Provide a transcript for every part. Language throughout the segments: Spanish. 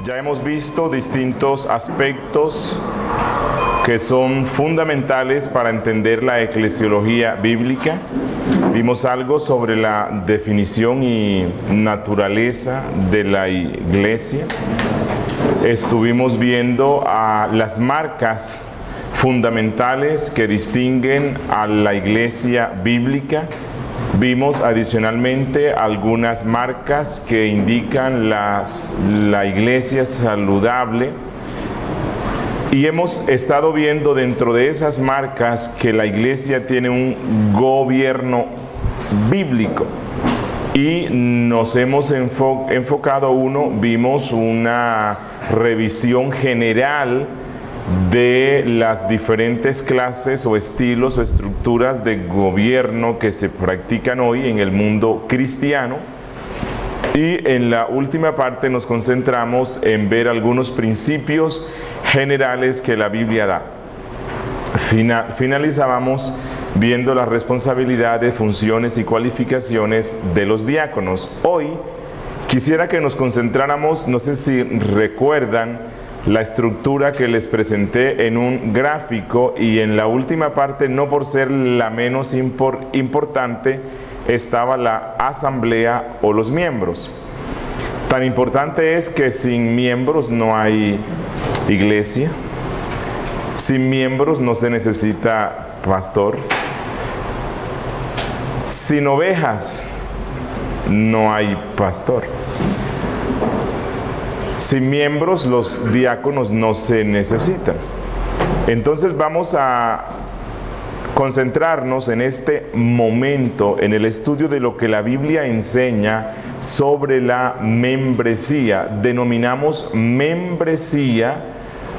Ya hemos visto distintos aspectos que son fundamentales para entender la eclesiología bíblica. Vimos algo sobre la definición y naturaleza de la iglesia. Estuvimos viendo las marcas fundamentales que distinguen a la iglesia bíblica. Vimos adicionalmente algunas marcas que indican la iglesia saludable. Y hemos estado viendo dentro de esas marcas que la iglesia tiene un gobierno bíblico. Y nos hemos enfocado vimos una revisión general de las diferentes clases o estilos o estructuras de gobierno que se practican hoy en el mundo cristiano. Y en la última parte nos concentramos en ver algunos principios generales que la Biblia da. Finalizábamos viendo las responsabilidades, funciones y cualificaciones de los diáconos. Hoy quisiera que nos concentráramos, no sé si recuerdan la estructura que les presenté en un gráfico, y en la última parte, no por ser la menos importante, estaba la asamblea o los miembros. Tan importante es que sin miembros no hay iglesia, sin miembros no se necesita pastor, sin ovejas no hay pastor, sin miembros los diáconos no se necesitan. Entonces vamos a concentrarnos en este momento en el estudio de lo que la Biblia enseña sobre la membresía. Denominamos membresía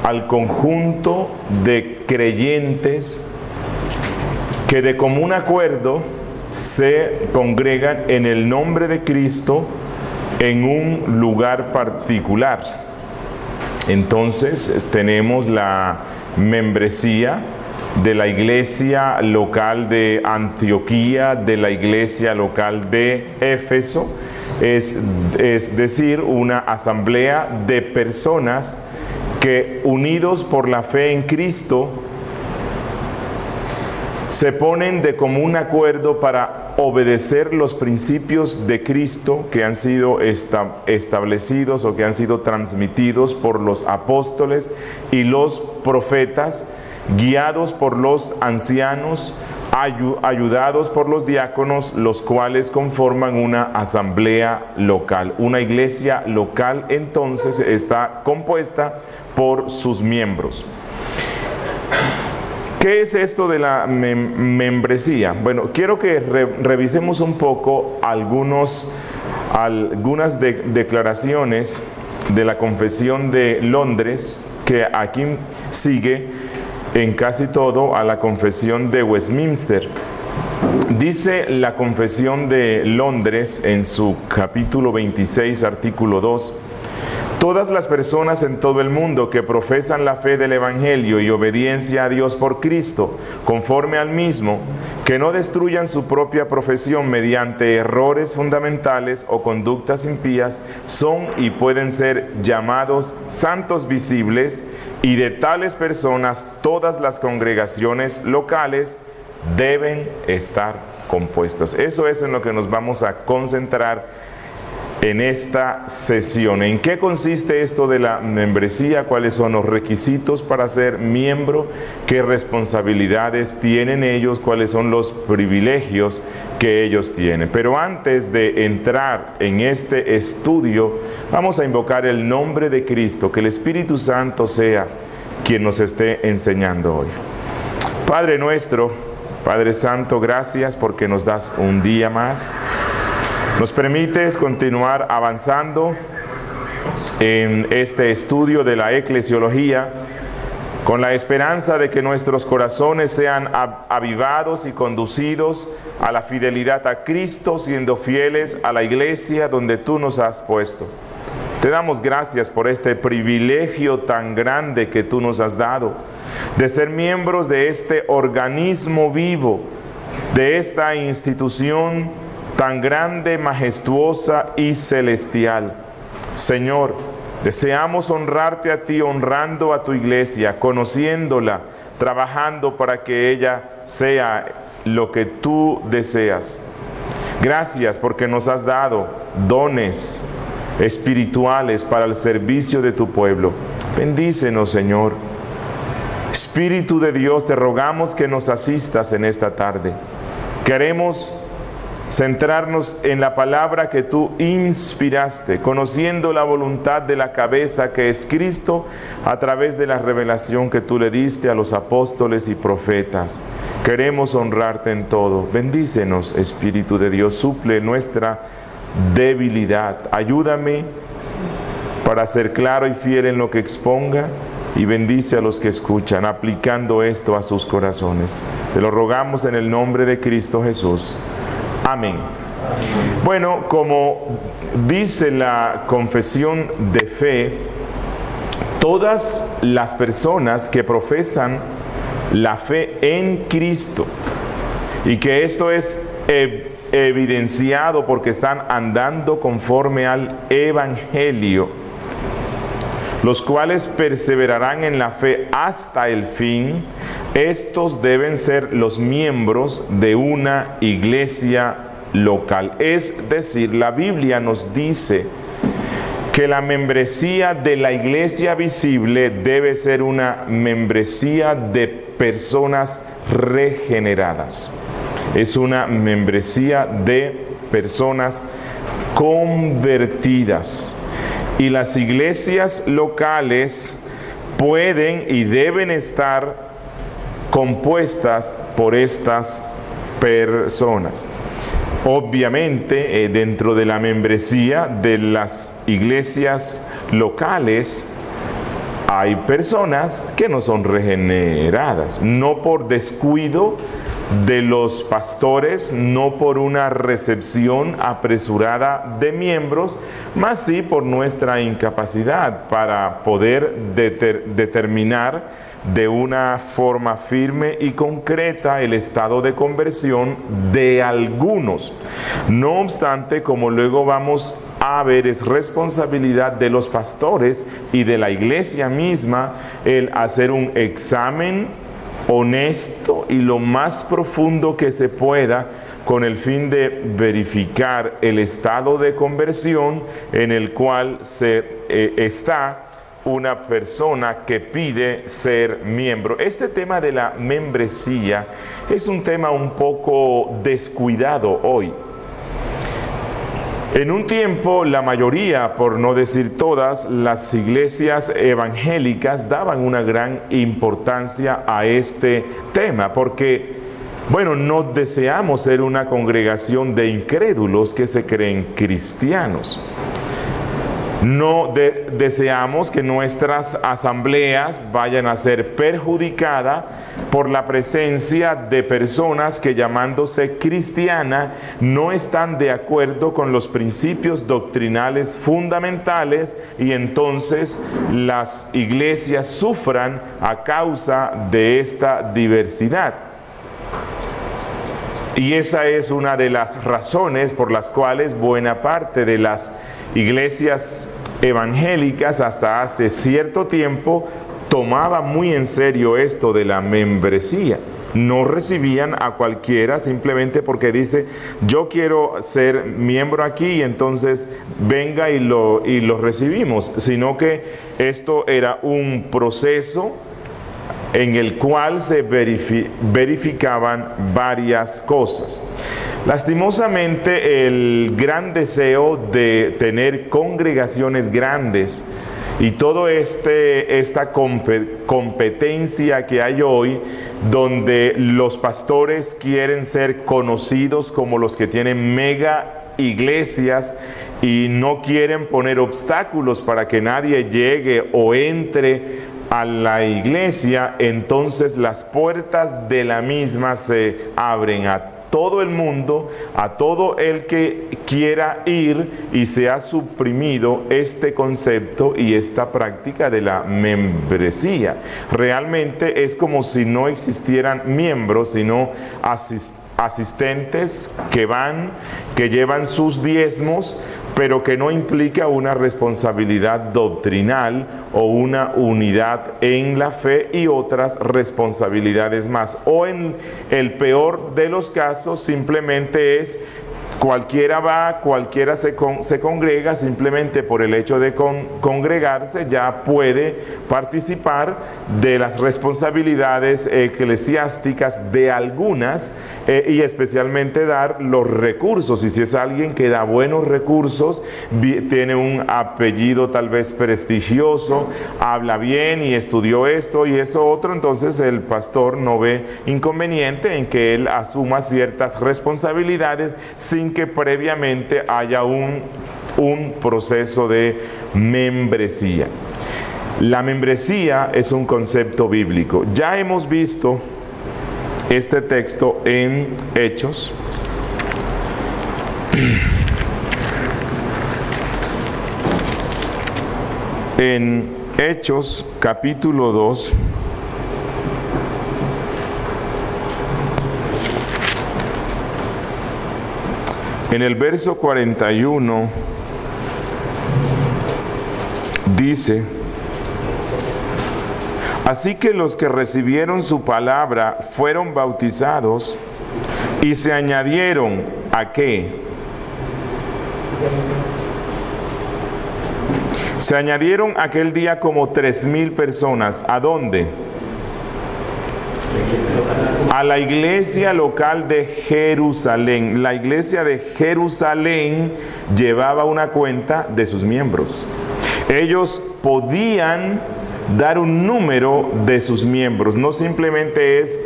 al conjunto de creyentes que de común acuerdo se congregan en el nombre de Cristo en un lugar particular. Entonces tenemos la membresía de la iglesia local de Antioquía, de la iglesia local de Éfeso, es decir, una asamblea de personas que, unidos por la fe en Cristo, se ponen de común acuerdo para obedecer los principios de Cristo que han sido establecidos o que han sido transmitidos por los apóstoles y los profetas, guiados por los ancianos, ayudados por los diáconos, los cuales conforman una asamblea local. Una iglesia local entonces está compuesta por sus miembros. ¿Qué es esto de la membresía? Bueno, quiero que revisemos un poco algunas declaraciones de la Confesión de Londres, que aquí sigue en casi todo a la Confesión de Westminster. Dice la Confesión de Londres en su capítulo 26, artículo 2: todas las personas en todo el mundo que profesan la fe del Evangelio y obediencia a Dios por Cristo, conforme al mismo, que no destruyan su propia profesión mediante errores fundamentales o conductas impías, son y pueden ser llamados santos visibles, y de tales personas todas las congregaciones locales deben estar compuestas. Eso es en lo que nos vamos a concentrar en esta sesión. ¿En qué consiste esto de la membresía? ¿Cuáles son los requisitos para ser miembro? ¿Qué responsabilidades tienen ellos? ¿Cuáles son los privilegios que ellos tienen? Pero antes de entrar en este estudio, vamos a invocar el nombre de Cristo, que el Espíritu Santo sea quien nos esté enseñando hoy. Padre nuestro, Padre Santo, gracias porque nos das un día más. Nos permites continuar avanzando en este estudio de la eclesiología, con la esperanza de que nuestros corazones sean avivados y conducidos a la fidelidad a Cristo, siendo fieles a la iglesia donde tú nos has puesto. Te damos gracias por este privilegio tan grande que tú nos has dado, de ser miembros de este organismo vivo, de esta institución tan grande, majestuosa y celestial. Señor, Deseamos honrarte a ti, honrando a tu iglesia, conociéndola, trabajando para que ella sea lo que tú deseas. Gracias porque nos has dado dones espirituales para el servicio de tu pueblo. Bendícenos, Señor. Espíritu de Dios, te rogamos que nos asistas en esta tarde. Queremos centrarnos en la palabra que tú inspiraste, conociendo la voluntad de la cabeza que es Cristo, a través de la revelación que tú le diste a los apóstoles y profetas. Queremos honrarte en todo. Bendícenos, Espíritu de Dios, suple nuestra debilidad. Ayúdame para ser claro y fiel en lo que exponga, y bendice a los que escuchan, aplicando esto a sus corazones. Te lo rogamos en el nombre de Cristo Jesús. Amén. Bueno, como dice la confesión de fe, todas las personas que profesan la fe en Cristo, y que esto es evidenciado porque están andando conforme al Evangelio, los cuales perseverarán en la fe hasta el fin, estos deben ser los miembros de una iglesia local. Es decir, la Biblia nos dice que la membresía de la iglesia visible debe ser una membresía de personas regeneradas. Es una membresía de personas convertidas. Y las iglesias locales pueden y deben estar compuestas por estas personas. Obviamente, dentro de la membresía de las iglesias locales hay personas que no son regeneradas, no por descuido de los pastores, no por una recepción apresurada de miembros, mas sí por nuestra incapacidad para poder determinar de una forma firme y concreta el estado de conversión de algunos. No obstante, como luego vamos a ver, es responsabilidad de los pastores y de la iglesia misma el hacer un examen honesto y lo más profundo que se pueda, con el fin de verificar el estado de conversión en el cual está una persona que pide ser miembro. Este tema de la membresía es un tema un poco descuidado hoy. En un tiempo, la mayoría, por no decir todas, las iglesias evangélicas daban una gran importancia a este tema, porque, bueno, no deseamos ser una congregación de incrédulos que se creen cristianos. No deseamos que nuestras asambleas vayan a ser perjudicadas por la presencia de personas que, llamándose cristianas, no están de acuerdo con los principios doctrinales fundamentales, y entonces las iglesias sufran a causa de esta diversidad. Y esa es una de las razones por las cuales buena parte de las iglesias evangélicas hasta hace cierto tiempo tomaba muy en serio esto de la membresía. No recibían a cualquiera simplemente porque dice: yo quiero ser miembro aquí, y entonces venga y lo recibimos, sino que esto era un proceso en el cual se verificaban varias cosas. Lastimosamente, el gran deseo de tener congregaciones grandes y toda esta competencia que hay hoy, donde los pastores quieren ser conocidos como los que tienen mega iglesias y no quieren poner obstáculos para que nadie llegue o entre a la iglesia, entonces las puertas de la misma se abren a todo el mundo, a todo el que quiera ir, y se ha suprimido este concepto y esta práctica de la membresía. Realmente es como si no existieran miembros, sino asistentes que van, que llevan sus diezmos, pero que no implica una responsabilidad doctrinal o una unidad en la fe y otras responsabilidades más. O en el peor de los casos, simplemente es cualquiera va, cualquiera se congrega, simplemente por el hecho de congregarse ya puede participar de las responsabilidades eclesiásticas de algunas y especialmente dar los recursos. Y si es alguien que da buenos recursos, tiene un apellido tal vez prestigioso, habla bien y estudió esto y esto otro, entonces el pastor no ve inconveniente en que él asuma ciertas responsabilidades sin que previamente haya un proceso de membresía. La membresía es un concepto bíblico. Ya hemos visto este texto en Hechos. En Hechos capítulo 2. En el verso 41 dice: así que los que recibieron su palabra fueron bautizados y se añadieron ¿a qué? Se añadieron aquel día como 3,000 personas. ¿A dónde? A la iglesia local de Jerusalén. La iglesia de Jerusalén llevaba una cuenta de sus miembros. Ellos podían dar un número de sus miembros. No simplemente es,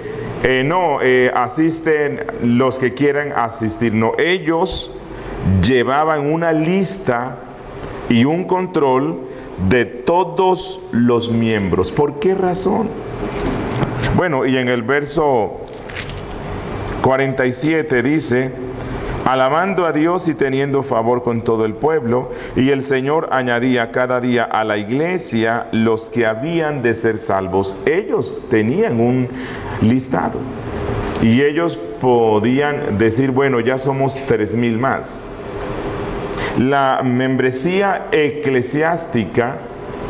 asisten los que quieran asistir. No, ellos llevaban una lista y un control de todos los miembros. ¿Por qué razón? Bueno, y en el verso 47 dice: alabando a Dios y teniendo favor con todo el pueblo, y el Señor añadía cada día a la iglesia los que habían de ser salvos. Ellos tenían un listado y ellos podían decir, bueno, ya somos 3,000 más. La membresía eclesiástica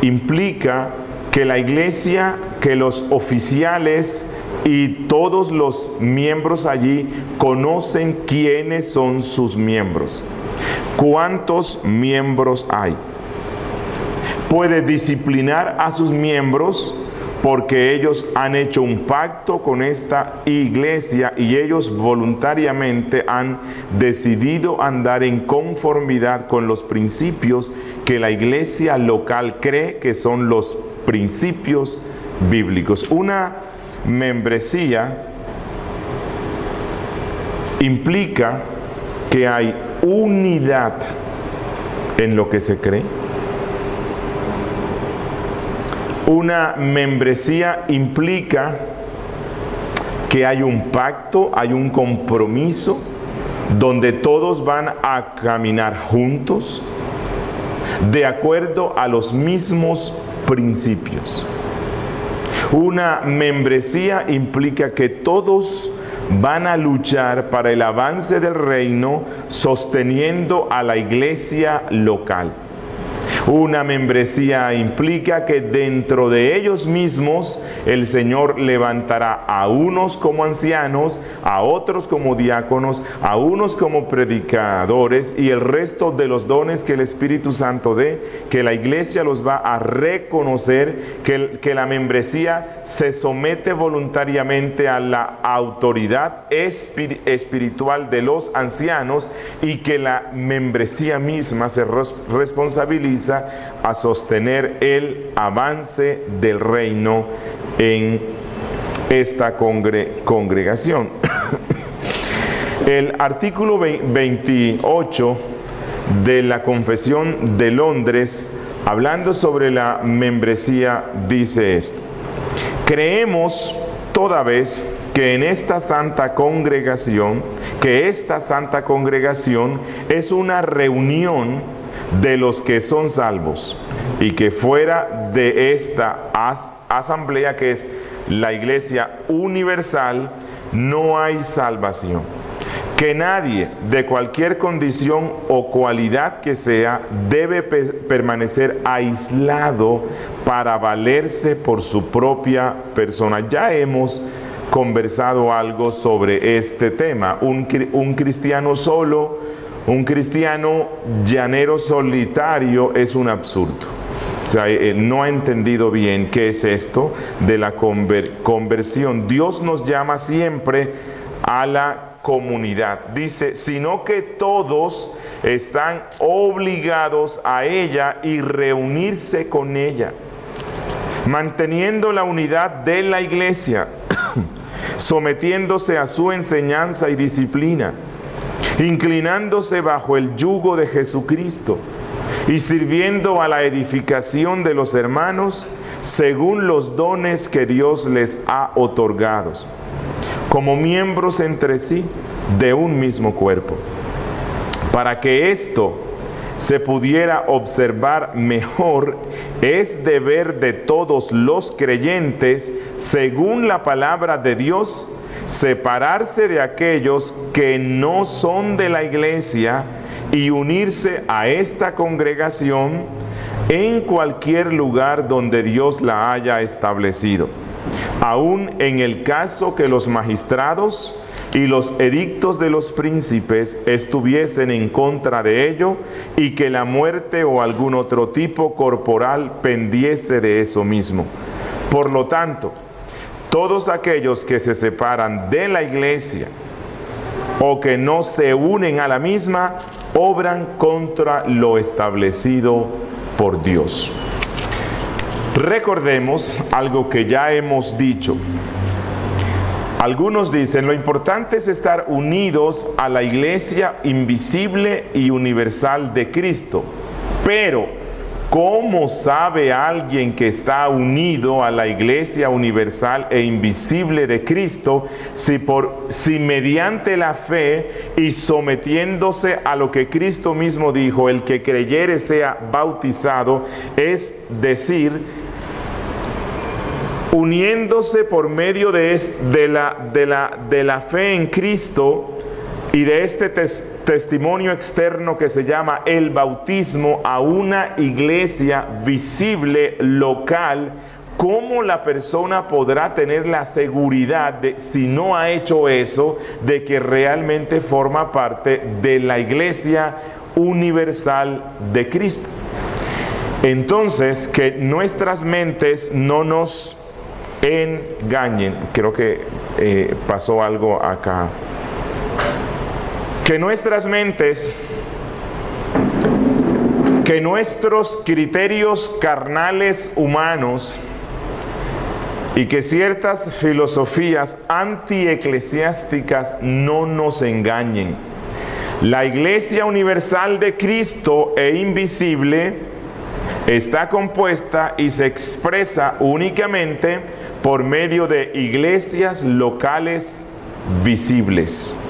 implica que la iglesia, que los oficiales y todos los miembros allí conocen quiénes son sus miembros. ¿Cuántos miembros hay? Puede disciplinar a sus miembros porque ellos han hecho un pacto con esta iglesia y ellos voluntariamente han decidido andar en conformidad con los principios que la iglesia local cree que son los principios bíblicos. Una membresía implica que hay unidad en lo que se cree. Una membresía implica que hay un pacto, hay un compromiso donde todos van a caminar juntos de acuerdo a los mismos principios. Una membresía implica que todos van a luchar para el avance del reino sosteniendo a la iglesia local. Una membresía implica que dentro de ellos mismos el Señor levantará a unos como ancianos, a otros como diáconos, a unos como predicadores y el resto de los dones que el Espíritu Santo dé, que la iglesia los va a reconocer, que la membresía se somete voluntariamente a la autoridad espiritual de los ancianos y que la membresía misma se responsabiliza a sostener el avance del reino en esta congregación. El artículo 28 de la Confesión de Londres, hablando sobre la membresía, dice esto: creemos toda vez que en esta santa congregación, es una reunión de los que son salvos, y que fuera de esta asamblea, que es la iglesia universal, no hay salvación. que nadie de cualquier condición o cualidad que sea debe permanecer aislado para valerse por su propia persona. Ya hemos conversado algo sobre este tema. Un cristiano solo, un cristiano llanero solitario es un absurdo. O sea, no ha entendido bien qué es esto de la conversión. Dios nos llama siempre a la comunidad. Dice, sino que todos están obligados a ella y reunirse con ella, manteniendo la unidad de la iglesia, sometiéndose a su enseñanza y disciplina, inclinándose bajo el yugo de Jesucristo y sirviendo a la edificación de los hermanos según los dones que Dios les ha otorgado, como miembros entre sí de un mismo cuerpo. Para que esto se pudiera observar mejor, es deber de todos los creyentes, según la palabra de Dios, separarse de aquellos que no son de la iglesia y unirse a esta congregación en cualquier lugar donde Dios la haya establecido, aun en el caso que los magistrados y los edictos de los príncipes estuviesen en contra de ello y que la muerte o algún otro tipo corporal pendiese de eso mismo. Por lo tanto, todos aquellos que se separan de la iglesia o que no se unen a la misma, obran contra lo establecido por Dios. Recordemos algo que ya hemos dicho. Algunos dicen, lo importante es estar unidos a la iglesia invisible y universal de Cristo. Pero, ¿cómo sabe alguien que está unido a la iglesia universal e invisible de Cristo si mediante la fe y sometiéndose a lo que Cristo mismo dijo, el que creyere sea bautizado, es decir, uniéndose por medio de la fe en Cristo y de este testimonio externo que se llama el bautismo a una iglesia visible, local? ¿Cómo la persona podrá tener la seguridad de, si no ha hecho eso, de que realmente forma parte de la iglesia universal de Cristo? Entonces, que nuestras mentes no nos engañen. Creo que pasó algo acá. Que nuestras mentes, que nuestros criterios carnales humanos y que ciertas filosofías antieclesiásticas no nos engañen. La Iglesia Universal de Cristo e invisible está compuesta y se expresa únicamente por medio de iglesias locales visibles.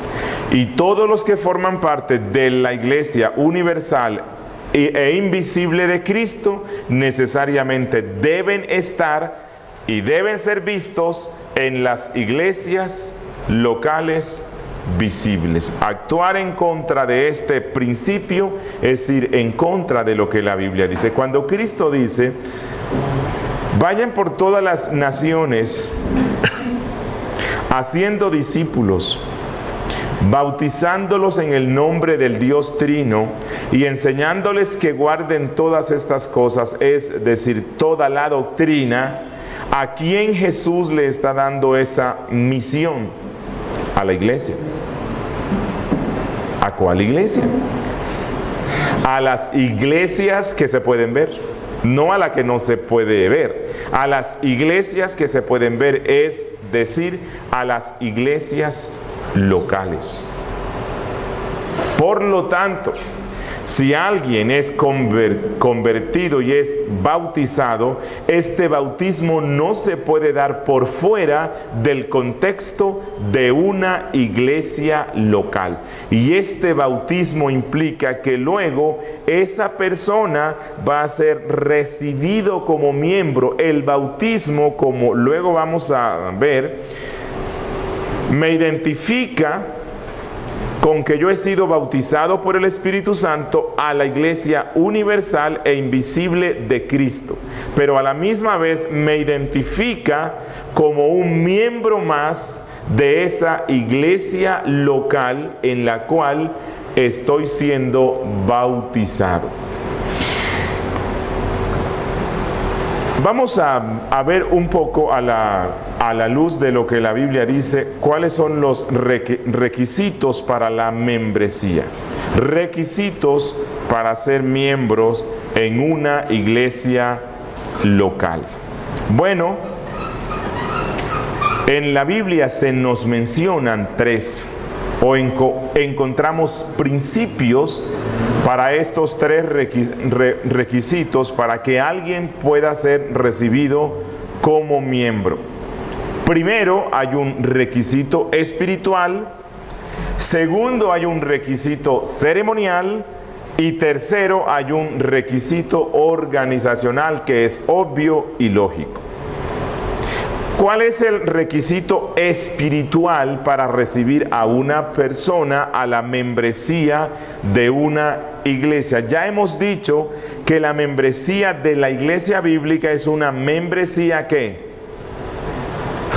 Y todos los que forman parte de la Iglesia Universal e invisible de Cristo necesariamente deben estar y deben ser vistos en las iglesias locales visibles. Actuar en contra de este principio es ir en contra de lo que la Biblia dice. Cuando Cristo dice, vayan por todas las naciones haciendo discípulos, bautizándolos en el nombre del Dios Trino y enseñándoles que guarden todas estas cosas, es decir, toda la doctrina, ¿a quién Jesús le está dando esa misión? A la iglesia. ¿A cuál iglesia? A las iglesias que se pueden ver, no a la que no se puede ver. A las iglesias que se pueden ver, es decir, a las iglesias locales. Por lo tanto, si alguien es convertido y es bautizado, este bautismo no se puede dar por fuera del contexto de una iglesia local. Y este bautismo implica que luego esa persona va a ser recibido como miembro. El bautismo, como luego vamos a ver, me identifica con que yo he sido bautizado por el Espíritu Santo a la iglesia universal e invisible de Cristo, pero a la misma vez me identifica como un miembro más de esa iglesia local en la cual estoy siendo bautizado. Vamos a ver un poco a la luz de lo que la Biblia dice, cuáles son los requisitos para la membresía. Requisitos para ser miembros en una iglesia local. Bueno, en la Biblia se nos mencionan tres, o encontramos principios para estos tres requisitos para que alguien pueda ser recibido como miembro. Primero, hay un requisito espiritual. Segundo, hay un requisito ceremonial. Y tercero, hay un requisito organizacional que es obvio y lógico. ¿Cuál es el requisito espiritual para recibir a una persona a la membresía de una iglesia? Ya hemos dicho que la membresía de la iglesia bíblica es una membresía ¿qué?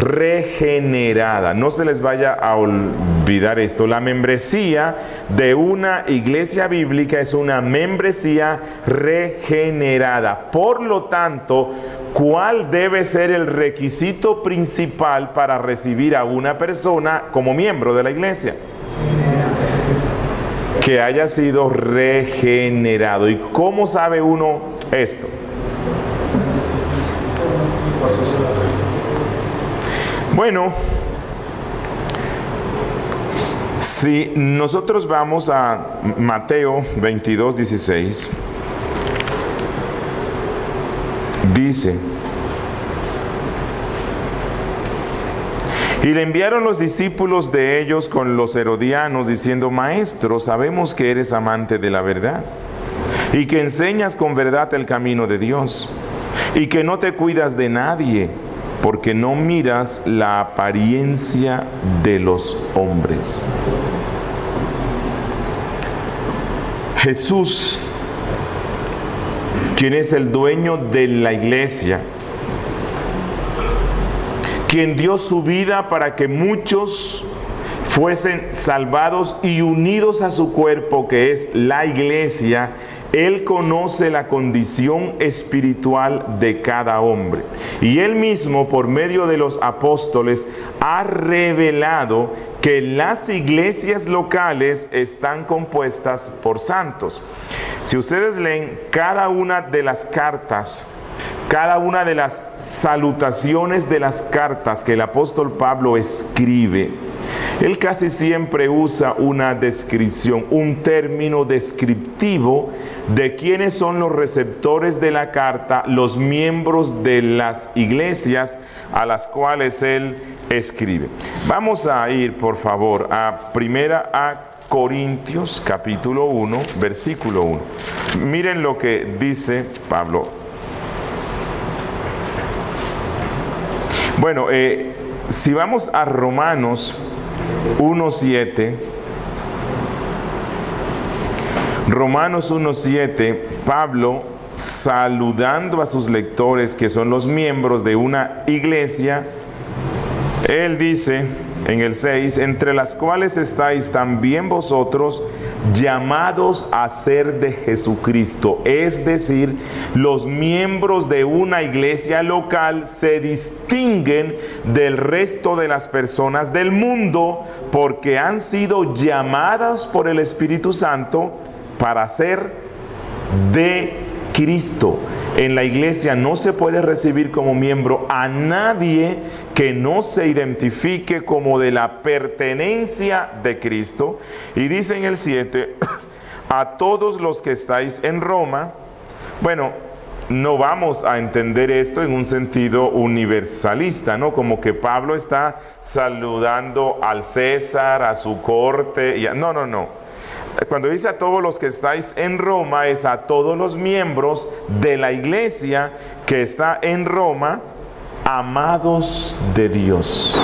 Regenerada. No se les vaya a olvidar esto. La membresía de una iglesia bíblica es una membresía regenerada. Por lo tanto, ¿cuál debe ser el requisito principal para recibir a una persona como miembro de la iglesia? Que haya sido regenerado. ¿Y cómo sabe uno esto? Bueno, si nosotros vamos a Mateo 22:16, dice: y le enviaron los discípulos de ellos con los herodianos, diciendo: Maestro, sabemos que eres amante de la verdad, y que enseñas con verdad el camino de Dios, y que no te cuidas de nadie, porque no miras la apariencia de los hombres. Jesús, quien es el dueño de la iglesia, quien dio su vida para que muchos fuesen salvados y unidos a su cuerpo, que es la iglesia, Él conoce la condición espiritual de cada hombre. Y Él mismo, por medio de los apóstoles, ha revelado que las iglesias locales están compuestas por santos. Si ustedes leen cada una de las cartas, cada una de las salutaciones de las cartas que el apóstol Pablo escribe, él casi siempre usa una descripción, un término descriptivo de quiénes son los receptores de la carta, los miembros de las iglesias a las cuales él escribe. Vamos a ir, por favor, a Corintios capítulo 1, versículo 1. Miren lo que dice Pablo. Bueno, si vamos a Romanos 1:7, Romanos 1:7, Pablo, saludando a sus lectores que son los miembros de una iglesia, él dice en el 6, entre las cuales estáis también vosotros, llamados a ser de Jesucristo. Es decir, los miembros de una iglesia local se distinguen del resto de las personas del mundo porque han sido llamadas por el Espíritu Santo para ser de Cristo. En la iglesia no se puede recibir como miembro a nadie que no se identifique como de la pertenencia de Cristo. Y dice en el 7, a todos los que estáis en Roma. Bueno, no vamos a entender esto en un sentido universalista, ¿no? Como que Pablo está saludando al César, a su corte. No. Cuando dice a todos los que estáis en Roma, es a todos los miembros de la iglesia que está en Roma, amados de Dios.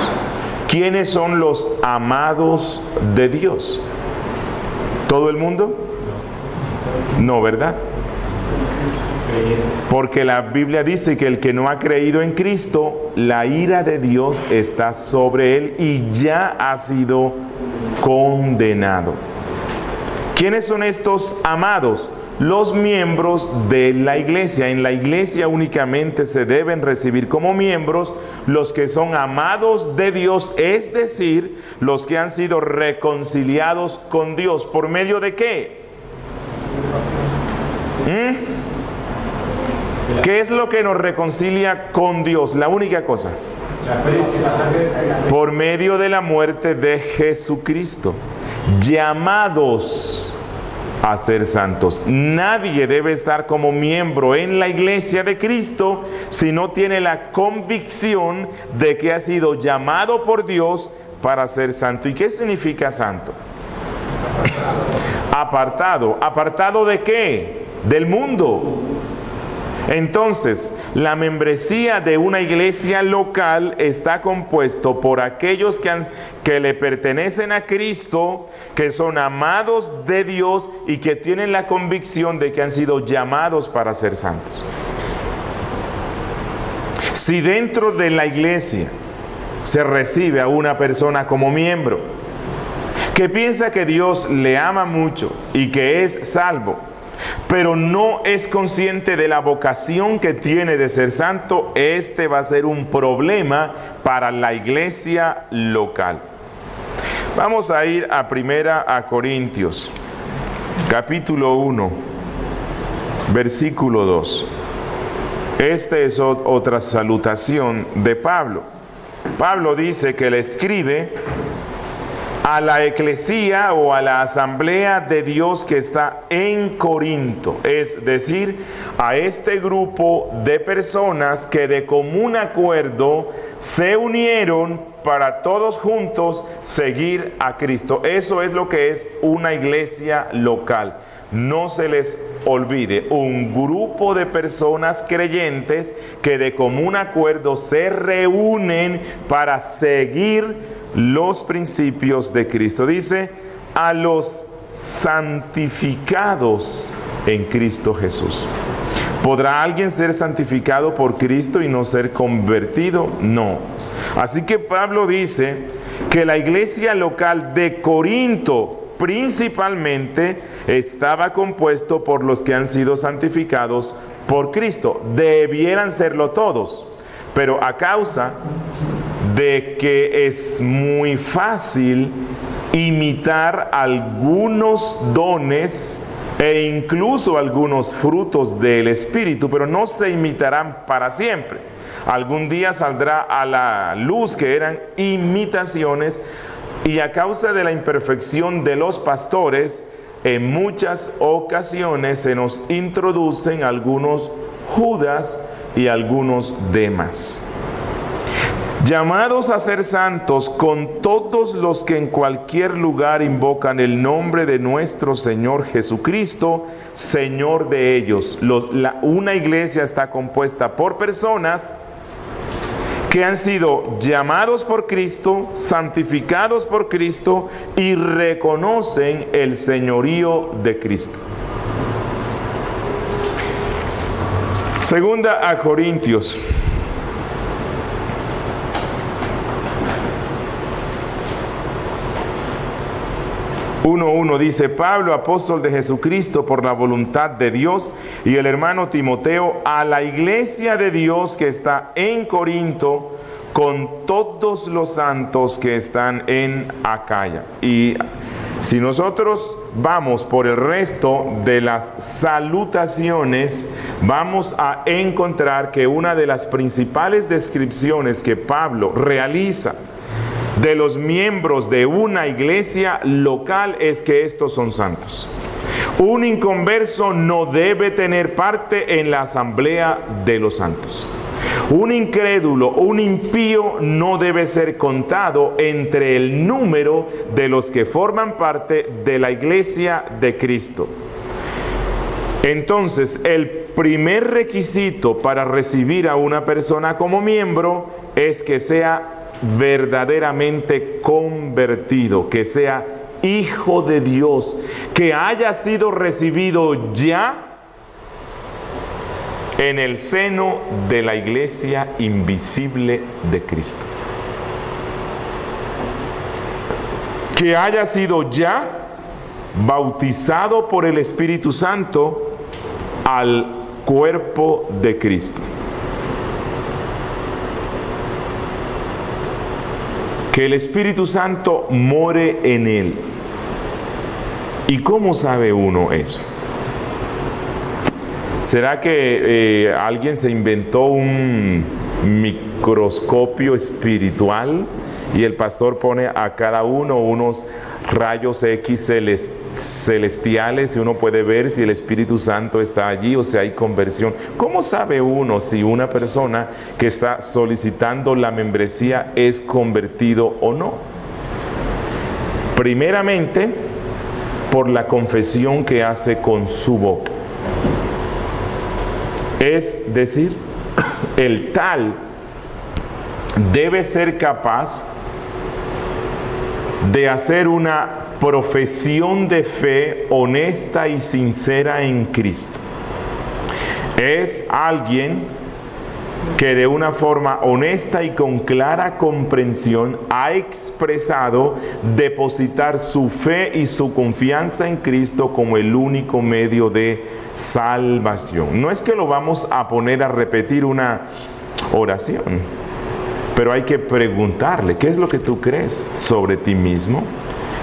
¿Quiénes son los amados de Dios? ¿Todo el mundo? No, ¿verdad? Porque la Biblia dice que el que no ha creído en Cristo, la ira de Dios está sobre él y ya ha sido condenado. ¿Quiénes son estos amados? Los miembros de la iglesia. En la iglesia únicamente se deben recibir como miembros los que son amados de Dios, es decir, los que han sido reconciliados con Dios. ¿Por medio de qué? ¿Qué es lo que nos reconcilia con Dios? La única cosa. Por medio de la muerte de Jesucristo. Llamados a ser santos. Nadie debe estar como miembro en la iglesia de Cristo si no tiene la convicción de que ha sido llamado por Dios para ser santo. ¿Y qué significa santo? Apartado. ¿Apartado de qué? Del mundo. Entonces, la membresía de una iglesia local está compuesto por aquellos que le pertenecen a Cristo, que son amados de Dios y que tienen la convicción de que han sido llamados para ser santos. Si dentro de la iglesia se recibe a una persona como miembro, que piensa que Dios le ama mucho y que es salvo, pero no es consciente de la vocación que tiene de ser santo, este va a ser un problema para la iglesia local. Vamos a ir a 1 Corintios, capítulo 1, versículo 2. Esta es otra salutación de Pablo. Pablo dice que le escribe a la eclesía o a la asamblea de Dios que está en Corinto, es decir, a este grupo de personas que de común acuerdo se unieron para todos juntos seguir a Cristo. Eso es lo que es una iglesia local. No se les olvide, un grupo de personas creyentes que de común acuerdo se reúnen para seguir los principios de Cristo. Dice, a los santificados en Cristo Jesús. ¿Podrá alguien ser santificado por Cristo y no ser convertido? No. Así que Pablo dice que la iglesia local de Corinto principalmente estaba compuesto por los que han sido santificados por Cristo. Debieran serlo todos, pero a causa de que es muy fácil imitar algunos dones e incluso algunos frutos del Espíritu, pero no se imitarán para siempre. Algún día saldrá a la luz que eran imitaciones, y a causa de la imperfección de los pastores, en muchas ocasiones se nos introducen algunos Judas y algunos Demas. Llamados a ser santos con todos los que en cualquier lugar invocan el nombre de nuestro Señor Jesucristo, Señor de ellos. Una iglesia está compuesta por personas que han sido llamados por Cristo, santificados por Cristo y reconocen el señorío de Cristo. Segunda a Corintios 1:1 dice: Pablo, apóstol de Jesucristo por la voluntad de Dios, y el hermano Timoteo, a la iglesia de Dios que está en Corinto, con todos los santos que están en Acaya. Y si nosotros vamos por el resto de las salutaciones, vamos a encontrar que una de las principales descripciones que Pablo realiza de los miembros de una iglesia local es que estos son santos. Un inconverso no debe tener parte en la asamblea de los santos. Un incrédulo, un impío no debe ser contado entre el número de los que forman parte de la iglesia de Cristo. Entonces, el primer requisito para recibir a una persona como miembro es que sea verdaderamente convertido, que sea Hijo de Dios, que haya sido recibido ya en el seno de la iglesia invisible de Cristo. Que haya sido ya bautizado por el Espíritu Santo al cuerpo de Cristo. Que el Espíritu Santo more en él. ¿Y cómo sabe uno eso? ¿Será que alguien se inventó un microscopio espiritual y el pastor pone a cada uno unos rayos X celestiales y uno puede ver si el Espíritu Santo está allí o si hay conversión? ¿Cómo sabe uno si una persona que está solicitando la membresía es convertido o no? Primeramente, por la confesión que hace con su boca. Es decir, el tal debe ser capaz de hacer una profesión de fe honesta y sincera en Cristo. Es alguien que de una forma honesta y con clara comprensión ha expresado depositar su fe y su confianza en Cristo como el único medio de salvación. No es que lo vamos a poner a repetir una oración, pero hay que preguntarle: ¿qué es lo que tú crees sobre ti mismo?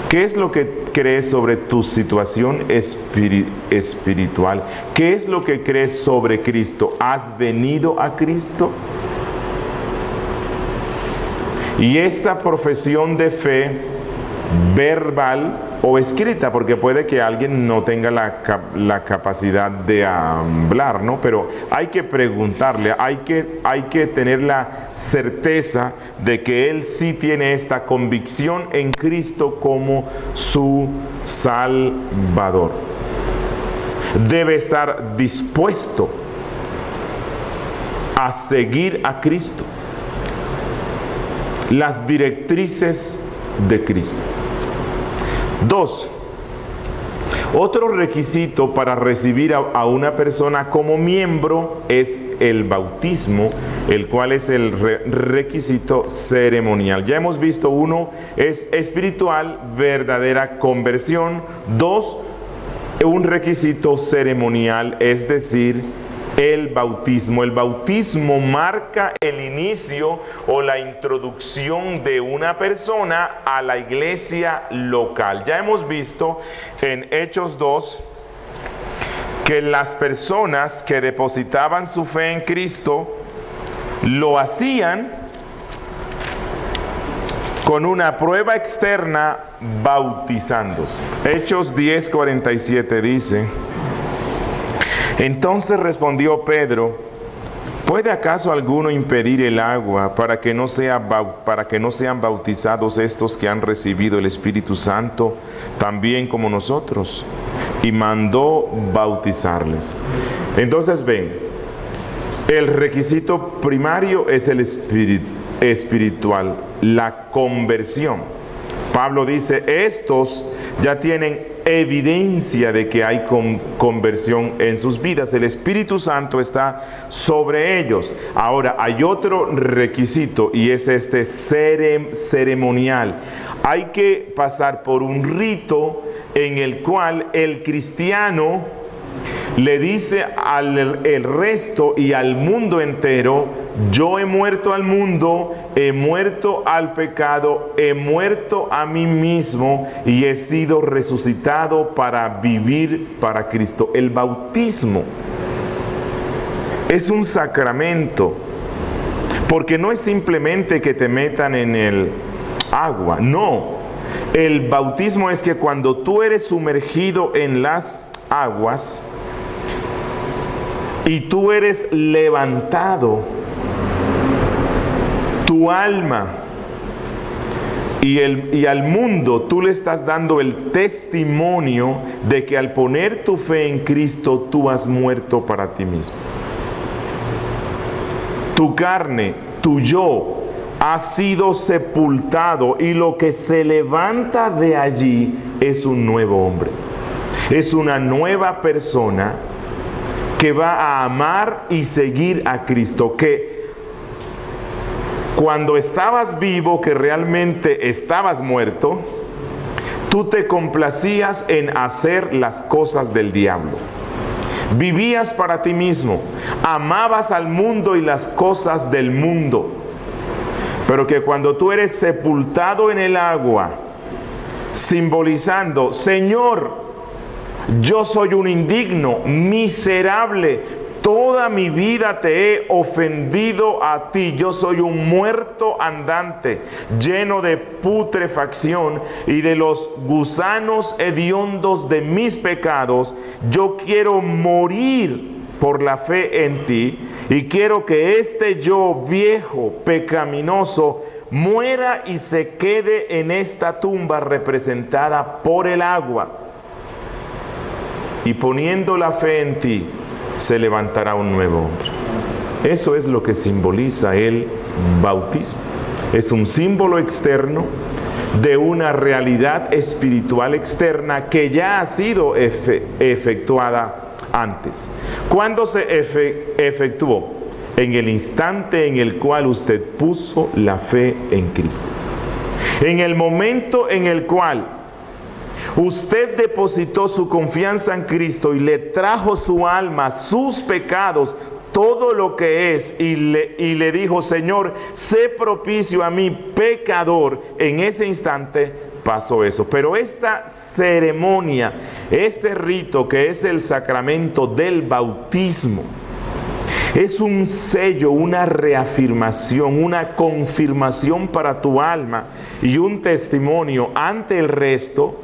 ¿Qué es lo que crees sobre tu situación espiritual? ¿Qué es lo que crees sobre Cristo? ¿Has venido a Cristo? Y esta profesión de fe, verbal o escrita, porque puede que alguien no tenga la capacidad de hablar, ¿no? Pero hay que preguntarle, hay que tener la certeza de que él sí tiene esta convicción en Cristo como su Salvador. Debe estar dispuesto a seguir a Cristo, las directrices de Cristo. 2. Otro requisito para recibir a una persona como miembro es el bautismo, el cual es el requisito ceremonial. Ya hemos visto: 1 es espiritual, verdadera conversión. 2, un requisito ceremonial, es decir, el bautismo. El bautismo marca el inicio o la introducción de una persona a la iglesia local. Ya hemos visto en Hechos 2 que las personas que depositaban su fe en Cristo lo hacían con una prueba externa, bautizándose. Hechos 10:47 dice: entonces respondió Pedro: ¿puede acaso alguno impedir el agua para que no sean bautizados estos que han recibido el Espíritu Santo también como nosotros? Y mandó bautizarles. Entonces ven, el requisito primario es el espiritual, la conversión. Pablo dice: estos ya tienen evidencia de que hay conversión en sus vidas. El Espíritu Santo está sobre ellos. Ahora, hay otro requisito y es este ceremonial. Hay que pasar por un rito en el cual el cristiano le dice al resto y al mundo entero: yo he muerto al mundo, he muerto al pecado, he muerto a mí mismo y he sido resucitado para vivir para Cristo. El bautismo es un sacramento, porque no es simplemente que te metan en el agua, no. El bautismo es que cuando tú eres sumergido en las aguas y tú eres levantado, tu alma y al mundo tú le estás dando el testimonio de que al poner tu fe en Cristo tú has muerto para ti mismo. Tu carne, tu yo, ha sido sepultado y lo que se levanta de allí es un nuevo hombre. Es una nueva persona que va a amar y seguir a Cristo, que cuando estabas vivo, que realmente estabas muerto, tú te complacías en hacer las cosas del diablo. Vivías para ti mismo, amabas al mundo y las cosas del mundo. Pero que cuando tú eres sepultado en el agua, simbolizando, Señor, yo soy un indigno, miserable, toda mi vida te he ofendido a ti, yo soy un muerto andante, lleno de putrefacción y de los gusanos hediondos de mis pecados. Yo quiero morir por la fe en ti y quiero que este yo viejo, pecaminoso, muera y se quede en esta tumba representada por el agua. Y poniendo la fe en ti, se levantará un nuevo hombre. Eso es lo que simboliza el bautismo. Es un símbolo externo de una realidad espiritual externa que ya ha sido efectuada antes. ¿Cuándo se efectuó? En el instante en el cual usted puso la fe en Cristo. En el momento en el cual usted depositó su confianza en Cristo y le trajo su alma, sus pecados, todo lo que es, y le dijo, Señor, sé propicio a mí, pecador. En ese instante pasó eso. Pero esta ceremonia, este rito que es el sacramento del bautismo, es un sello, una reafirmación, una confirmación para tu alma y un testimonio ante el resto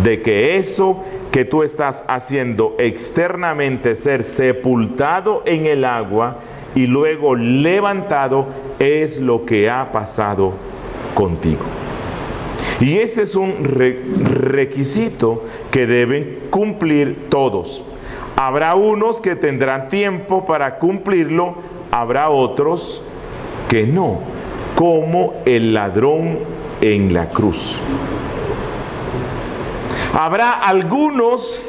de que eso que tú estás haciendo externamente, ser sepultado en el agua y luego levantado, es lo que ha pasado contigo. Y ese es un requisito que deben cumplir todos. Habrá unos que tendrán tiempo para cumplirlo, habrá otros que no, como el ladrón en la cruz. Habrá algunos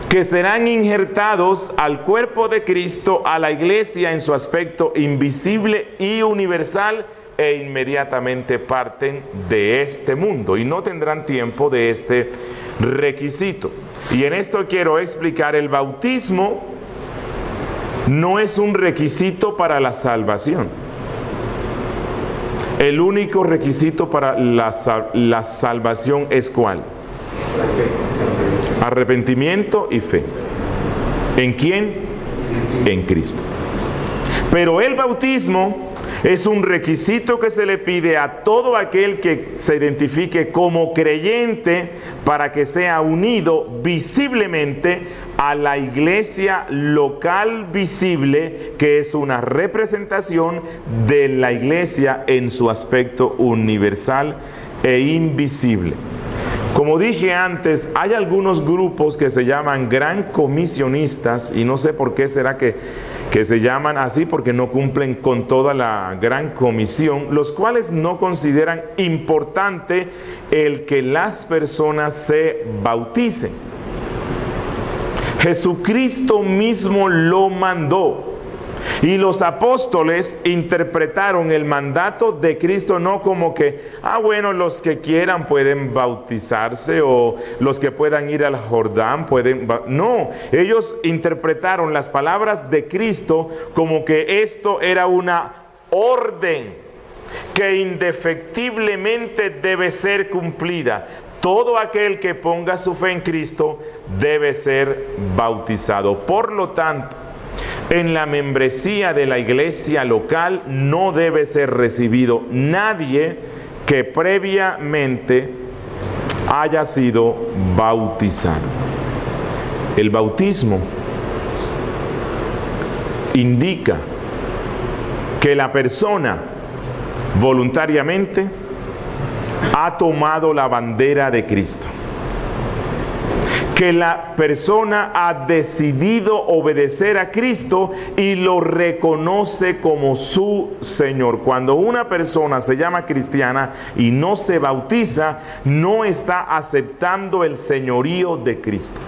que serán injertados al cuerpo de Cristo, a la iglesia en su aspecto invisible y universal, e inmediatamente parten de este mundo y no tendrán tiempo de este requisito. Y en esto quiero explicar, el bautismo no es un requisito para la salvación. El único requisito para la salvación es ¿cuál? Arrepentimiento y fe. ¿En quién? En Cristo. Pero el bautismo es un requisito que se le pide a todo aquel que se identifique como creyente para que sea unido visiblemente a la iglesia local visible, que es una representación de la iglesia en su aspecto universal e invisible. Como dije antes, hay algunos grupos que se llaman gran comisionistas, y no sé por qué será que se llaman así, porque no cumplen con toda la gran comisión, los cuales no consideran importante el que las personas se bauticen. Jesucristo mismo lo mandó. Y los apóstoles interpretaron el mandato de Cristo no como que, bueno, los que quieran pueden bautizarse, o los que puedan ir al Jordán pueden... No, ellos interpretaron las palabras de Cristo como que esto era una orden que indefectiblemente debe ser cumplida. Todo aquel que ponga su fe en Cristo debe ser bautizado. Por lo tanto, en la membresía de la iglesia local no debe ser recibido nadie que previamente haya sido bautizado. El bautismo indica que la persona voluntariamente ha tomado la bandera de Cristo, que la persona ha decidido obedecer a Cristo y lo reconoce como su Señor. Cuando una persona se llama cristiana y no se bautiza, no está aceptando el señorío de Cristo.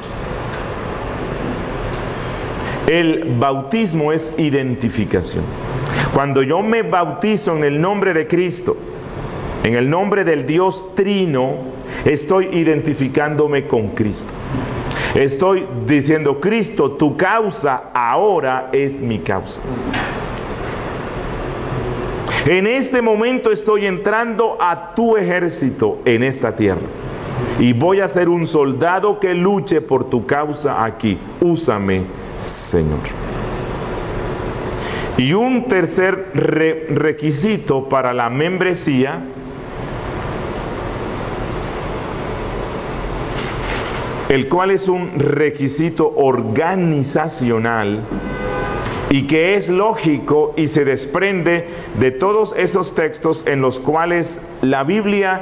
El bautismo es identificación. Cuando yo me bautizo en el nombre de Cristo, en el nombre del Dios Trino, estoy identificándome con Cristo. Estoy diciendo, Cristo, tu causa ahora es mi causa. En este momento estoy entrando a tu ejército en esta tierra. Y voy a ser un soldado que luche por tu causa aquí. Úsame, Señor. Y un tercer requisito para la membresía el cual es un requisito organizacional y que es lógico y se desprende de todos esos textos en los cuales la Biblia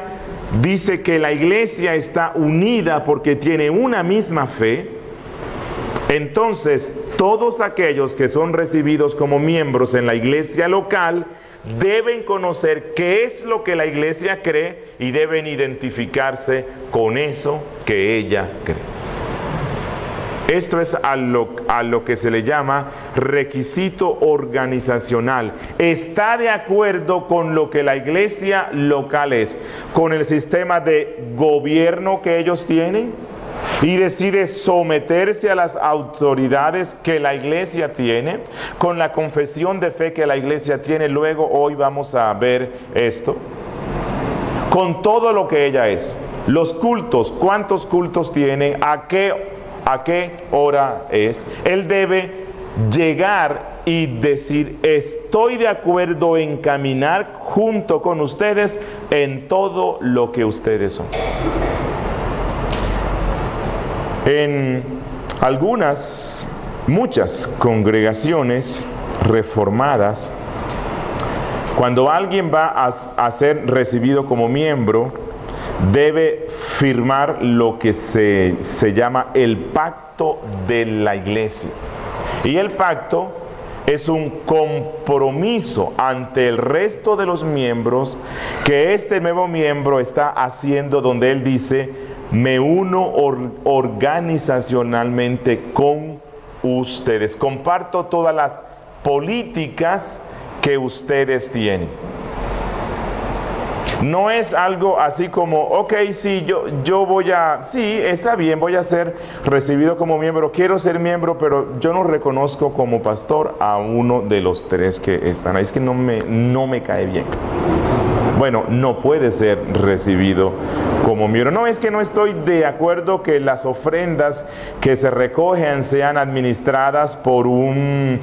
dice que la iglesia está unida porque tiene una misma fe. Entonces, todos aquellos que son recibidos como miembros en la iglesia local deben conocer qué es lo que la iglesia cree y deben identificarse con eso que ella cree. Esto es a lo que se le llama requisito organizacional. Está de acuerdo con lo que la iglesia local es, con el sistema de gobierno que ellos tienen, y decide someterse a las autoridades que la iglesia tiene, con la confesión de fe que la iglesia tiene. Luego hoy vamos a ver esto, con todo lo que ella es. Los cultos, ¿cuántos cultos tienen? ¿A qué hora es? Él debe llegar y decir, estoy de acuerdo en caminar junto con ustedes en todo lo que ustedes son. En muchas congregaciones reformadas, cuando alguien va a ser recibido como miembro, debe firmar lo que se llama el pacto de la iglesia. Y el pacto es un compromiso ante el resto de los miembros que este nuevo miembro está haciendo, donde él dice, me uno organizacionalmente con ustedes. Comparto todas las políticas que ustedes tienen. No es algo así como, ok, sí, sí, está bien, voy a ser recibido como miembro, quiero ser miembro, pero yo no reconozco como pastor a uno de los tres que están ahí. Es que no me cae bien. Bueno, no puede ser recibido como miembro. No, es que no estoy de acuerdo que las ofrendas que se recogen sean administradas por una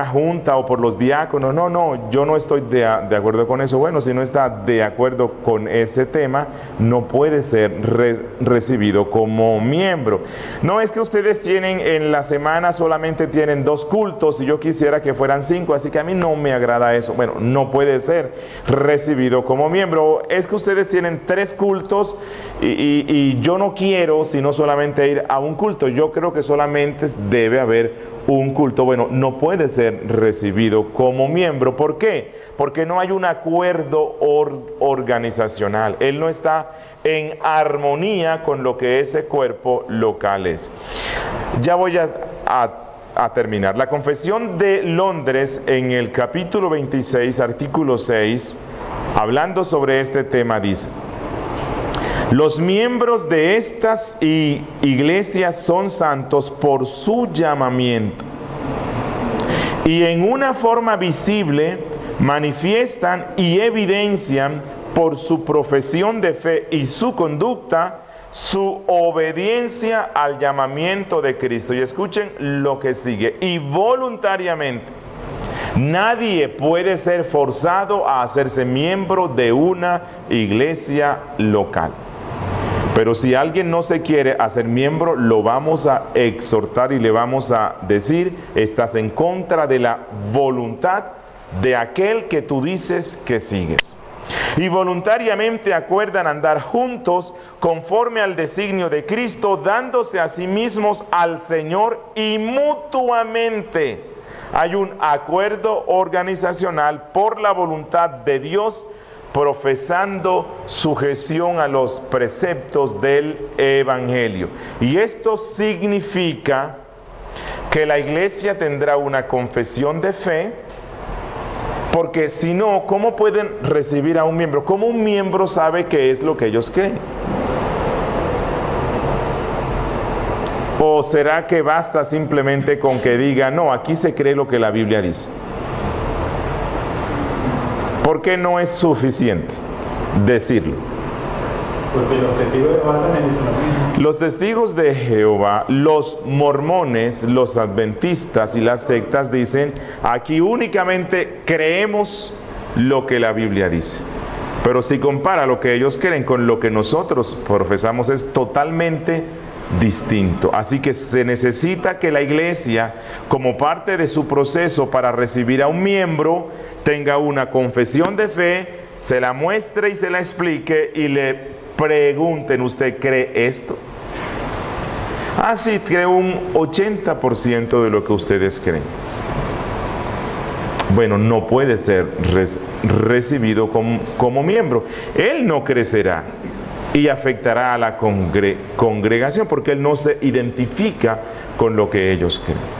junta o por los diáconos. No, yo no estoy de acuerdo con eso. Bueno, si no está de acuerdo con ese tema, no puede ser recibido como miembro. No, es que ustedes tienen en la semana solamente tienen 2 cultos y yo quisiera que fueran 5, así que a mí no me agrada eso. Bueno, no puede ser recibido como miembro. Es que ustedes tienen 3 cultos y yo no quiero sino solamente ir a un culto. Yo creo que solamente debe haber un culto. Bueno, no puede ser recibido como miembro. ¿Por qué? Porque no hay un acuerdo organizacional. Él no está en armonía con lo que ese cuerpo local es. Ya voy a terminar. La Confesión de Londres, en el capítulo 26, artículo 6, hablando sobre este tema, dice: los miembros de estas iglesias son santos por su llamamiento y en una forma visible manifiestan y evidencian por su profesión de fe y su conducta su obediencia al llamamiento de Cristo. Y escuchen lo que sigue: y voluntariamente. Nadie puede ser forzado a hacerse miembro de una iglesia local. Pero si alguien no se quiere hacer miembro, lo vamos a exhortar y le vamos a decir: estás en contra de la voluntad de aquel que tú dices que sigues. y voluntariamente acuerdan andar juntos conforme al designio de Cristo, dándose a sí mismos al Señor y mutuamente. Hay un acuerdo organizacional por la voluntad de Dios, profesando sujeción a los preceptos del Evangelio. Y esto significa que la iglesia tendrá una confesión de fe, porque si no, ¿cómo pueden recibir a un miembro? ¿Cómo un miembro sabe qué es lo que ellos creen? ¿O será que basta simplemente con que diga, no, aquí se cree lo que la Biblia dice? ¿Por qué no es suficiente decirlo? Porque los testigos de Jehová también dicen lo mismo. Los testigos de Jehová, los mormones, los adventistas y las sectas dicen, aquí únicamente creemos lo que la Biblia dice. Pero si compara lo que ellos creen con lo que nosotros profesamos, es totalmente distinto. Así que se necesita que la iglesia, como parte de su proceso para recibir a un miembro, tenga una confesión de fe, se la muestre y se la explique y le pregunten, ¿usted cree esto? Ah, sí, creo un 80% de lo que ustedes creen. Bueno, no puede ser recibido como miembro. Él no crecerá y afectará a la congregación porque él no se identifica con lo que ellos creen.